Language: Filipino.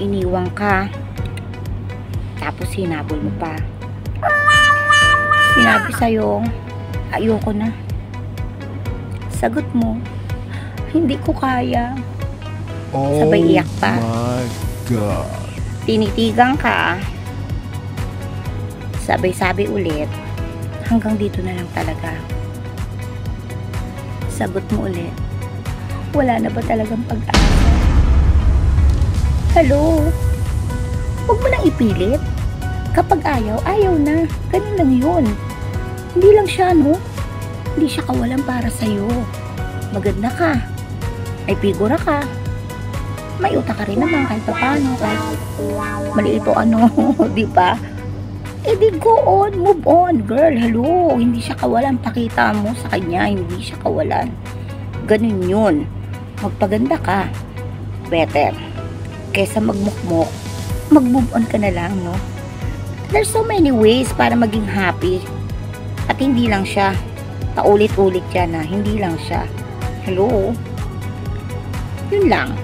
iniwang ka. Tapos hinabol mo pa. Sinabi sa'yo, ayoko na. Sagot mo, hindi ko kaya. Sabay iyak pa. Oh my God. Tinitigan ka. Sabay-sabi ulit. Hanggang dito na lang talaga. Sagot mo ulit, wala na ba talagang pag-asa? Hello? Huwag mo nang ipilit. Kapag ayaw, ayaw na. Ganun lang yun. Hindi lang siya, no? Hindi siya kawalan para sa'yo. Maganda ka. May figura ka. May utak ka rin naman kahit paano. Kahit maliit o ano, di ba? Eh di go on, move on, girl. Hello, hindi siya kawalan. Pakita mo sa kanya, hindi siya kawalan. Ganun yun. Magpaganda ka. Better. Kesa magmukmok, mag-move on ka na lang, no? There's so many ways para maging happy. At hindi lang siya. Paulit-ulit yan na, hindi lang siya. Hello? Yun lang.